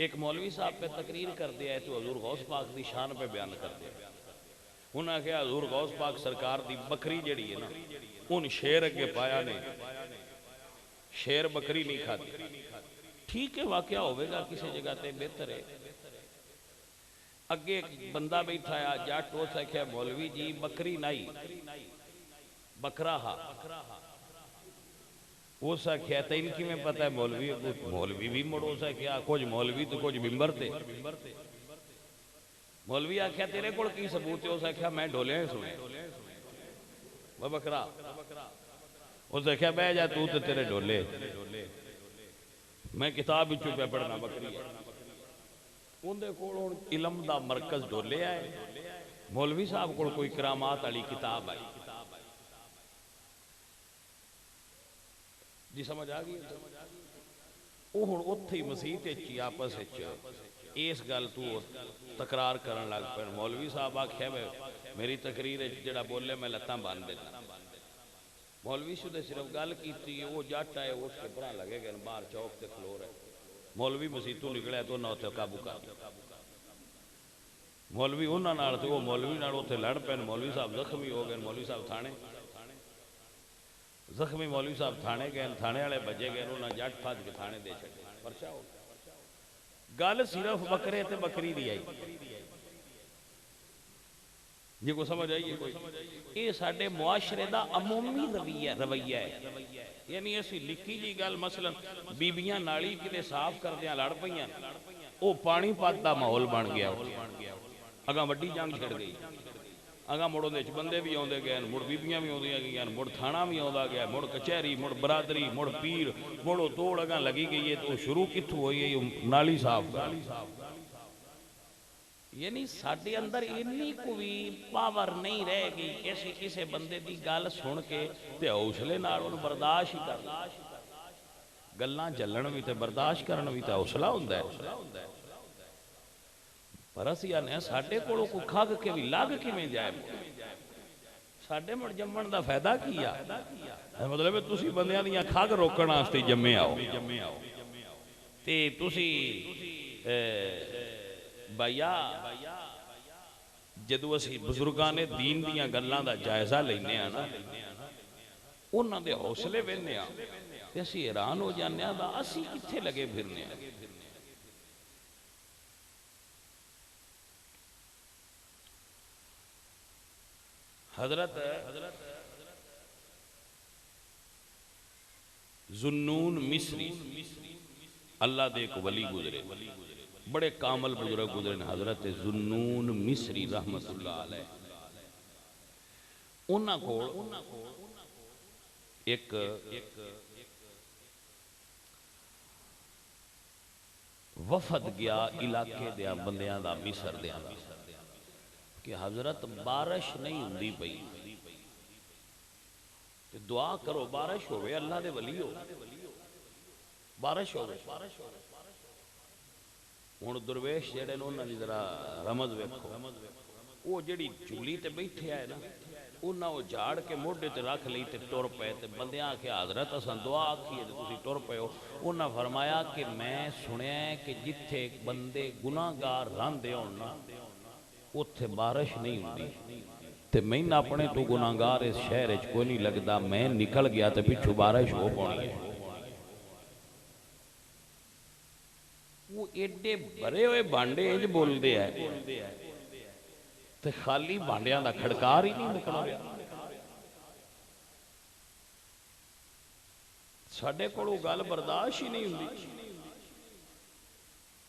एक मौलवी साहब पे तकरीर कर दिया है तो हजूर गौस पाक की शान पे बयान कर दिया। उन्हें आख्या हजूर गौस पाक सरकार की बकरी जड़ी है ना उन शेर अगे पाया ने, शेर बकरी नहीं खाती। ठीक है, वाकया होगा किसी जगह ते बेहतर है। अगे एक बंदा बैठा है जट, उस आख्या मौलवी जी बकरी नहीं बकरा हा। उस आख्या तेन किवें पता है मौलवी? मौलवी भी मुड़ उस आख्या कुछ मौलवी तो कुछ बिंबर ते। मौलवी आख्या तेरे कोल की सबूत है? उस आख्या मैं ढोलिया सुने वो बकरा। उस आख्या बह जा तू ते तेरे ढोले, मैं किताब विचों पे पढ़ना बकरी है। उनदे कोल हुण इलम दा मरकज ढोलिया है, मौलवी साहब कोल कोई करामात वाली किताब आई जी, समझ आ गई? वो हुण उत्थे ही मसीत ही आपस इस गल तू तकरार करन लग पे। मौलवी साहब आख्या मेरी तकरीर जड़ा बोले मैं लत्तां बन देना। मौलवी शुदे सिर्फ गल की, वो जट आए उठ के भरा लगे गए बाहर चौक से खलो रहे। मौलवी मसीतों निकलिया तो उन्हें उत्थे काबू कर लिया। मौलवी उन्होंने नाल ते वो मौलवी नाल उत्थे लड़ पे। मौलवी साहब जख्मी हो गए। मौलवी साहब थाने जख्मी मौलवी साहब थाने गए, थाने वाले बजे गए, उन्होंने जट फज के थाने दे छड़े, परचा हो गया। गल सिर्फ बकरे ते बकरी दी आई जी, को समझ आई है कोई? ये साडे मुआशरे दा अमूमी रवैया है। यानी असी लिखी जी गल, मसलन बीबियां नाली किते साफ करदियां लड़ पईयां, वो पानीपत दा माहौल बन गया। अगा वड्डी जंग छिड़ गई। अगा मुड़ उहदे च बंदे भी आउंदे गए, मुड़ बीबियां भी आउंदियां गईयां, मुड़ थाना भी आउंदा गया, मुड़ कचहरी, मुड़ बरादरी, मुड़ पीर, मुड़ तोड़ अगा लगी गई है। तो शुरू कित्थों हुई है? नाली साफ कर। यानी साडे अंदर इन्नी को भी पावर नहीं रह गई कि असीं किसी बंदे की गल सुन के ते हौसले नाल उहनूं बर्दाश्त ही कर। गल्लां झल्लण भी ते बर्दाश्त करन भी तो हौसला हुंदा है। पर असीं आने साडे कोलों कोई खग के भी लग किवें जाए? साडे मुड़ जम्मण दा फायदा की आ? मतलब तुसीं बंदियां दीयां खग रोकण वास्ते जम्मे आओ ते तुसीं भाईया जदों असीं बुजुर्गां ने दीन दीयां गल्लां दा जायजा लैने आ ना, उन्हां दे हौसले वेखने आ ते असीं हैरान हो जाने आ असीं कित्थे लगे फिरने आ। हजरत जुन्नून मिस्री अल्लाह दे एक वली गुजरे, बड़े कामल बुजुर्ग गुजरे ने, हजरत जुन्नून मिस्री रहमतुल्लाह अलैह। उन्हां कोल एक वफद गया इलाके दे बंदियां दा, मिस्र दे कि हजरत बारिश नहीं हुंदी पई ते दुआ करो बारिश होवे, अल्लाह दे वली हो बारिश होवे। हुण दरवेश जेड़े ने उन्हां दी जरा रमज वेखो, वो जेड़ी झूली ते बैठे है ना, उन्हां वो झाड़ के मोढे ते रख लई ते टुर पे। ते बंदियां आख्या हजरत असां दुआ आखीए ते तुसीं टुर पे हो। उन्हां फरमाया कि मैं सुनिया कि जिथे बंदे गुनाहगार रहिंदे होण ना उत्थे बारिश नहीं हुंदी, ते मैनूं अपने तो गुनाहगार इस शहर च कोई नहीं लगता। मैं निकल गया तो पिछू बारिश हो पानी है। वो एडे भरे हुए भांडे इंज बोलते हैं ते खाली भांडियां दा खड़कार ही नहीं मुकना। साडे कोलों गल बर्दाश्त ही नहीं हुंदी।